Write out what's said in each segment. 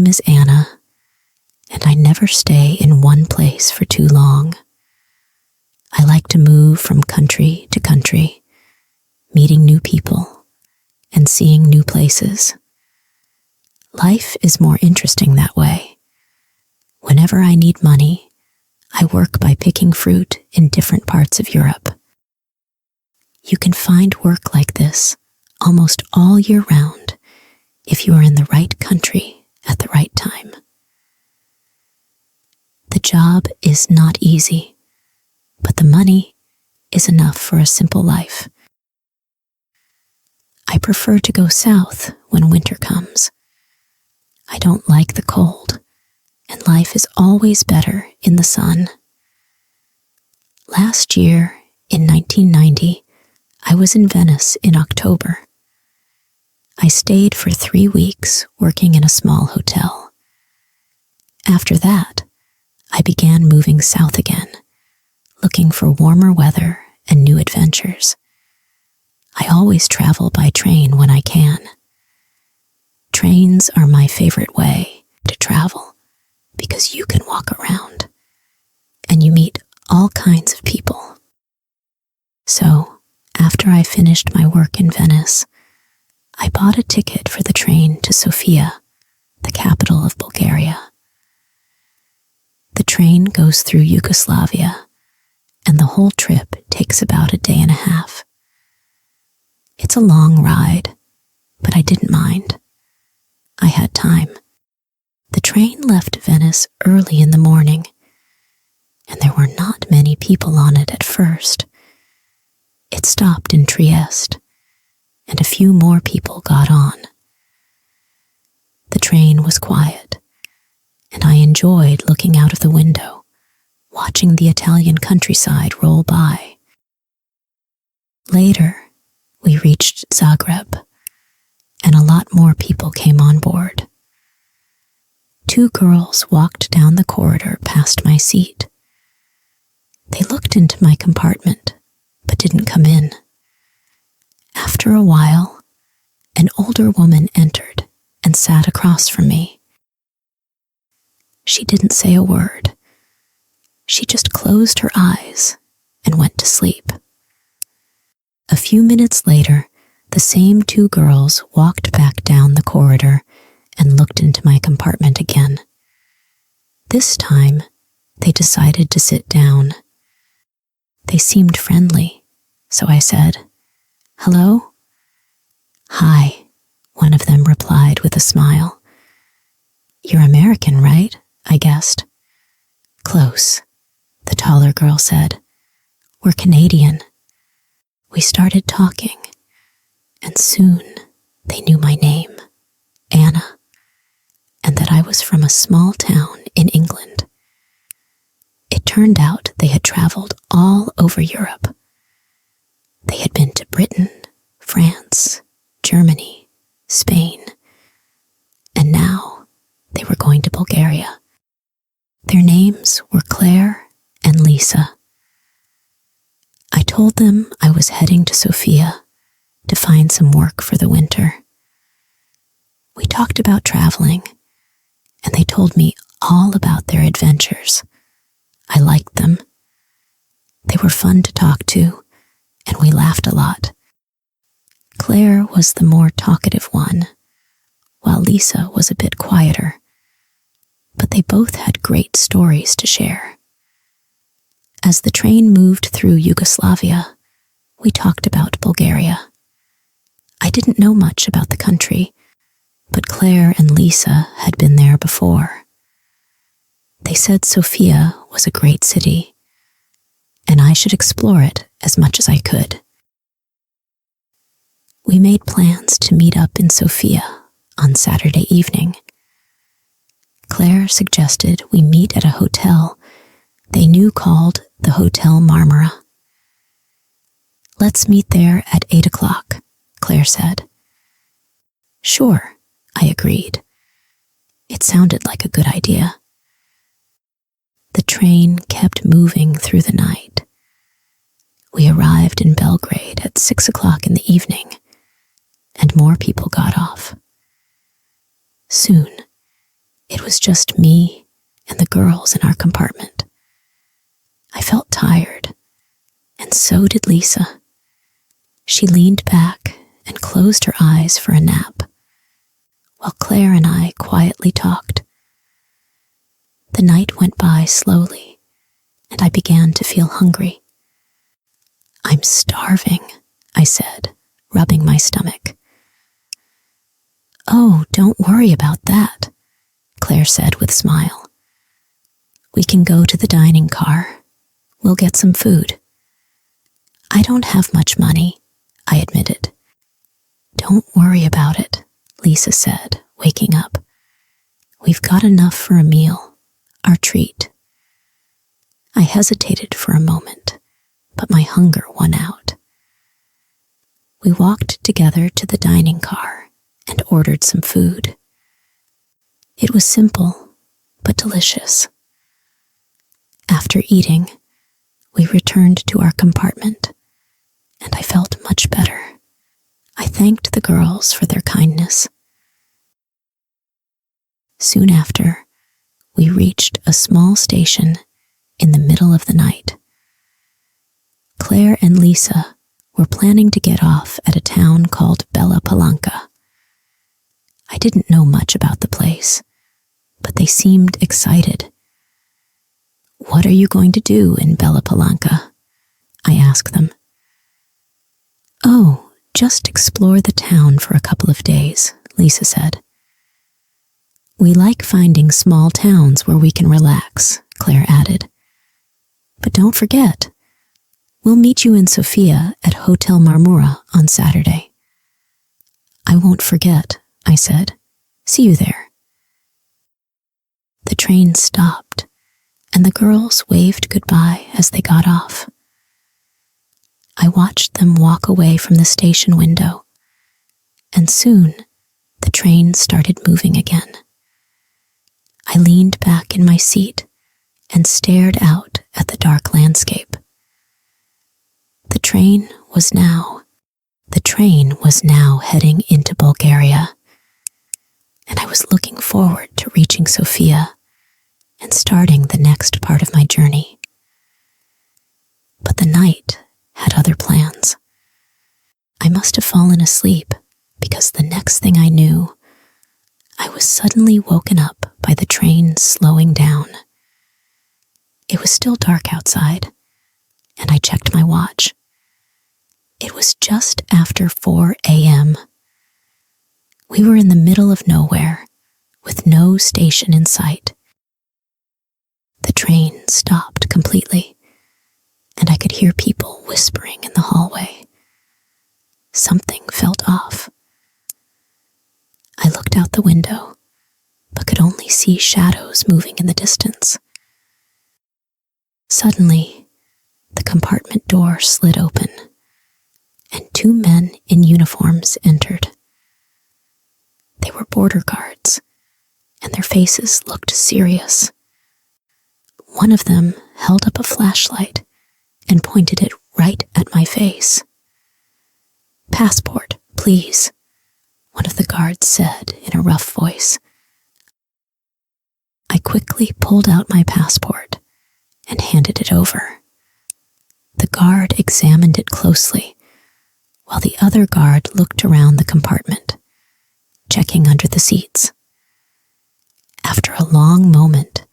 name is Anna, and I never stay in one place for too long. I like to move from country to country, meeting new people and seeing new places. Life is more interesting that way. Whenever I need money, I work by picking fruit in different parts of Europe. You can find work like this almost all year round if you are in the right country at the right time. The job is not easy, but the money is enough for a simple life. I prefer to go south when winter comes. I don't like the cold, and life is always better in the sun. Last year, in 1990, I was in Venice in October. I stayed for 3 weeks working in a small hotel. After that, I began moving south again, looking for warmer weather and new adventures. I always travel by train when I can. Trains are my favorite way to travel because you can walk around and you meet all kinds of people. So, after I finished my work in Venice, I bought a ticket for the train to Sofia, the capital of Bulgaria. The train goes through Yugoslavia, and the whole trip takes about a day and a half. It's a long ride, but I didn't mind. I had time. The train left Venice early in the morning, and there were not many people on it at first. It stopped in Trieste, and a few more people got on. The train was quiet, and I enjoyed looking out of the window, watching the Italian countryside roll by. Later, we reached Zagreb, and a lot more people came on board. 2 girls walked down the corridor past my seat. They looked into my compartment, but didn't come in. After a while, an older woman entered and sat across from me. She didn't say a word. She just closed her eyes and went to sleep. A few minutes later, the same 2 girls walked back down the corridor and looked into my compartment again. This time, they decided to sit down. They seemed friendly, so I said, "Hello?" "Hi," one of them replied with a smile. "You're American, right?" I guessed. "Close," the taller girl said. "We're Canadian." We started talking, and soon they knew my name, Anna, and that I was from a small town in England. It turned out they had traveled all over Europe. They had been to Britain, France, Germany, Spain, and now they were going to Bulgaria. Their names were Claire and Lisa. I told them I was heading to Sofia to find some work for the winter. We talked about traveling, and they told me all about their adventures. I liked them. They were fun to talk to, and we laughed a lot. Claire was the more talkative one, while Lisa was a bit quieter. But they both had great stories to share. As the train moved through Yugoslavia, we talked about Bulgaria. I didn't know much about the country, but Claire and Lisa had been there before. They said Sofia was a great city, and I should explore it as much as I could. We made plans to meet up in Sofia on Saturday evening. Claire suggested we meet at a hotel they knew called the Hotel Marmara. "Let's meet there at 8 o'clock, Claire said. "Sure," I agreed. It sounded like a good idea. The train kept moving through the night. We arrived in Belgrade at 6 o'clock in the evening, and more people got off. Soon, was just me and the girls in our compartment. I felt tired, and so did Lisa. She leaned back and closed her eyes for a nap, while Claire and I quietly talked. The night went by slowly, and I began to feel hungry. "I'm starving," I said, rubbing my stomach. "Oh, don't worry about that," Claire said with a smile. "We can go to the dining car. We'll get some food." "I don't have much money," I admitted. "Don't worry about it," Lisa said, waking up. "We've got enough for a meal, our treat." I hesitated for a moment, but my hunger won out. We walked together to the dining car and ordered some food. It was simple, but delicious. After eating, we returned to our compartment, and I felt much better. I thanked the girls for their kindness. Soon after, we reached a small station in the middle of the night. Claire and Lisa were planning to get off at a town called Bella Palanca. I didn't know much about the place, but they seemed excited. "What are you going to do in Bella Palanca?" I asked them. "Oh, just explore the town for a couple of days," Lisa said. "We like finding small towns where we can relax," Claire added. "But don't forget, we'll meet you in Sofia at Hotel Marmura on Saturday." "I won't forget," I said. "See you there." The train stopped, and the girls waved goodbye as they got off. I watched them walk away from the station window, and soon the train started moving again. I leaned back in my seat and stared out at the dark landscape. The train was now heading into Bulgaria, and I was looking forward to reaching Sofia and starting the next part of my journey. But the night had other plans. I must have fallen asleep because the next thing I knew, I was suddenly woken up by the train slowing down. It was still dark outside, and I checked my watch. It was just after 4 a.m. We were in the middle of nowhere, with no station in sight. The train stopped completely, and I could hear people whispering in the hallway. Something felt off. I looked out the window, but could only see shadows moving in the distance. Suddenly, the compartment door slid open, and 2 men in uniforms entered. They were border guards, and their faces looked serious. One of them held up a flashlight and pointed it right at my face. "Passport, please," one of the guards said in a rough voice. I quickly pulled out my passport and handed it over. The guard examined it closely, while the other guard looked around the compartment, checking under the seats. After a long moment,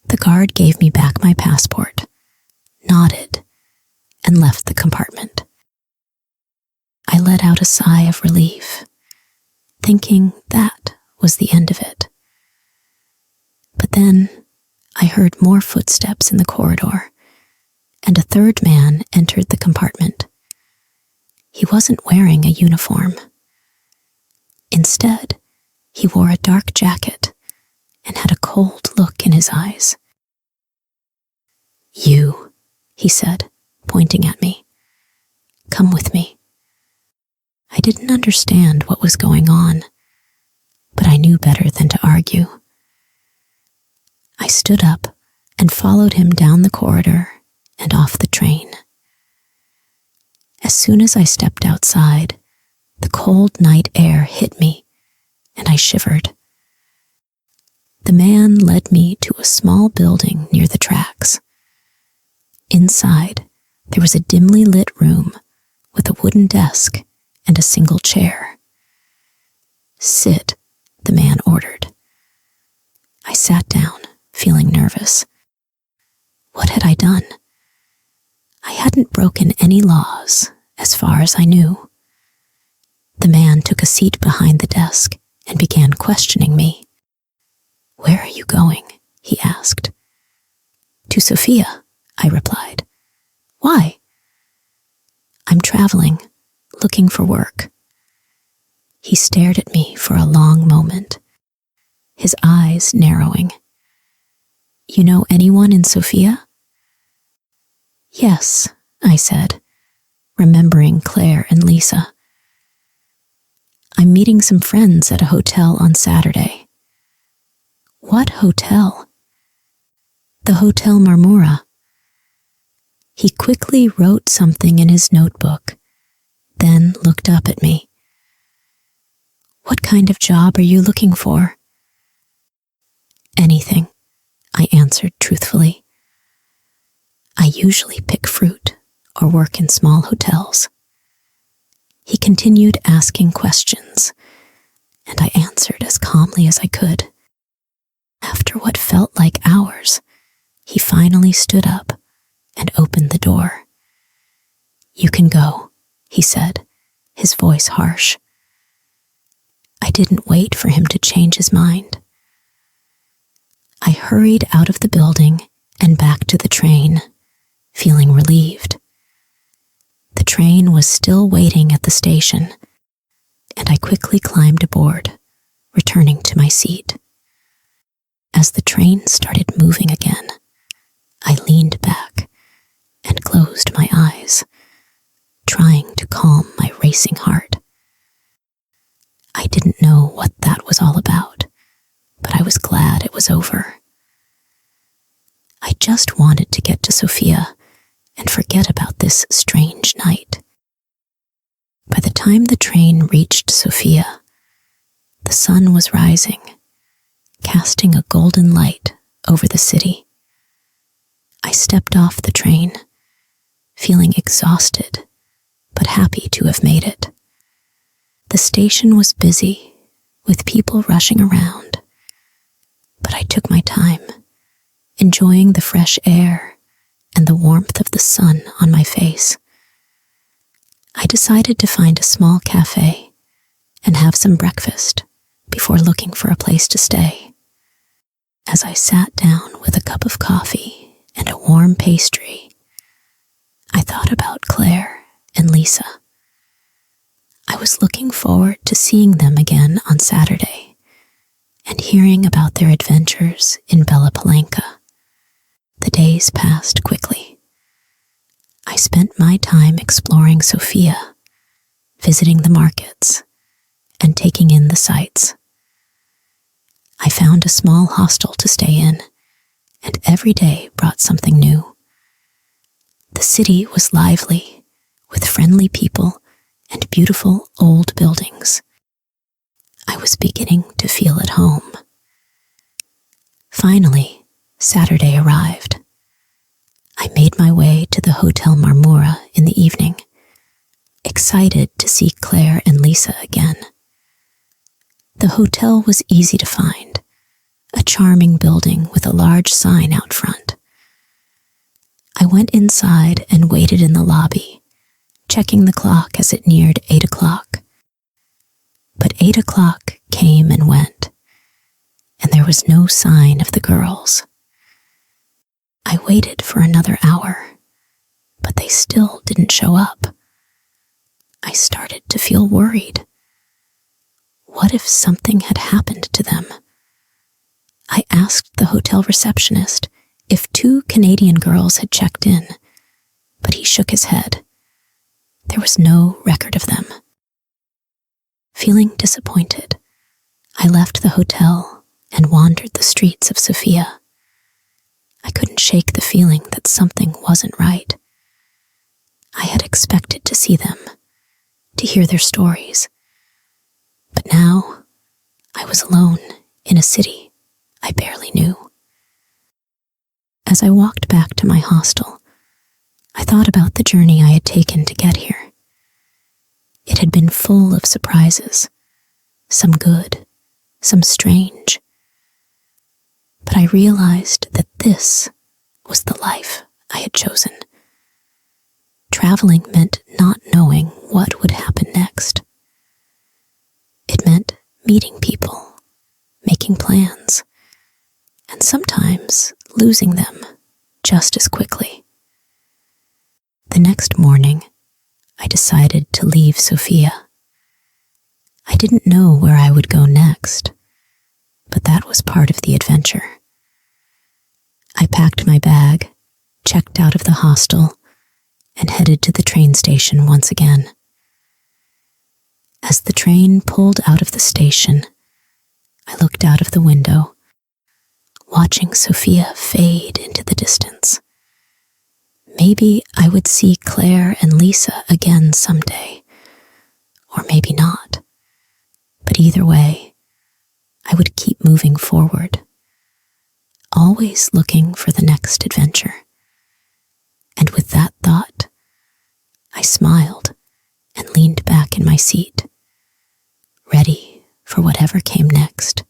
the guard gave me back my passport, nodded, and left the compartment. I let out a sigh of relief, thinking that was the end of it. But then I heard more footsteps in the corridor, and a third man entered the compartment. He wasn't wearing a uniform. Instead, he wore a dark jacket and had a cold look in his eyes. "You," he said, pointing at me. "Come with me." I didn't understand what was going on, but I knew better than to argue. I stood up and followed him down the corridor and off the train. As soon as I stepped outside, the cold night air hit me, and I shivered. The man led me to a small building near the tracks. Inside, there was a dimly lit room with a wooden desk and a single chair. "Sit," the man ordered. I sat down, feeling nervous. What had I done? I hadn't broken any laws, as far as I knew. The man took a seat behind the desk and began questioning me. "Where are you going?" he asked. "To Sofia," I replied. "Why?" "I'm traveling, looking for work." He stared at me for a long moment, his eyes narrowing. "You know anyone in Sofia?" "Yes," I said, remembering Claire and Lisa. "I'm meeting some friends at a hotel on Saturday." "What hotel?" "The Hotel Marmura." He quickly wrote something in his notebook, then looked up at me. "What kind of job are you looking for?" "Anything," I answered truthfully. "I usually pick fruit or work in small hotels." He continued asking questions, and I answered as calmly as I could. After what felt like hours, he finally stood up and opened the door. "You can go," he said, his voice harsh. I didn't wait for him to change his mind. I hurried out of the building and back to the train, feeling relieved. The train was still waiting at the station, and I quickly climbed aboard, returning to my seat. As the train started moving again, I leaned back and closed my eyes, trying to calm my racing heart. I didn't know what that was all about, but I was glad it was over. I just wanted to get to Sofia and forget about this strange night. By the time the train reached Sofia, the sun was rising, casting a golden light over the city. I stepped off the train, feeling exhausted, but happy to have made it. The station was busy, with people rushing around, but I took my time, enjoying the fresh air and the warmth of the sun on my face. I decided to find a small cafe and have some breakfast before looking for a place to stay. As I sat down with a cup of coffee and a warm pastry, I thought about Claire and Lisa. I was looking forward to seeing them again on Saturday and hearing about their adventures in Bella Palanca. The days passed quickly. I spent my time exploring Sofia, visiting the markets, and taking in the sights. I found a small hostel to stay in, and every day brought something new. The city was lively, with friendly people and beautiful old buildings. I was beginning to feel at home. Finally, Saturday arrived. I made my way to the Hotel Marmura in the evening, excited to see Claire and Lisa again. The hotel was easy to find, a charming building with a large sign out front. I went inside and waited in the lobby, checking the clock as it neared 8 o'clock. But 8 o'clock came and went, and there was no sign of the girls. I waited for another hour, but they still didn't show up. I started to feel worried. What if something had happened to them? I asked the hotel receptionist if 2 Canadian girls had checked in, but he shook his head. There was no record of them. Feeling disappointed, I left the hotel and wandered the streets of Sofia. I couldn't shake the feeling that something wasn't right. I had expected to see them, to hear their stories. But now, I was alone in a city I I barely knew. As I walked back to my hostel, I thought about the journey I had taken to get here. It had been full of surprises, some good, some strange. But I realized that this was the life I had chosen. Traveling meant not knowing what would happen next. It meant meeting people, making plans, and sometimes losing them just as quickly. The next morning, I decided to leave Sofia. I didn't know where I would go next, but that was part of the adventure. I packed my bag, checked out of the hostel, and headed to the train station once again. As the train pulled out of the station, I looked out of the window, watching Sofia fade into the distance. Maybe I would see Claire and Lisa again someday, or maybe not. But either way, I would keep moving forward, always looking for the next adventure. And with that thought, I smiled and leaned back in my seat, ready for whatever came next.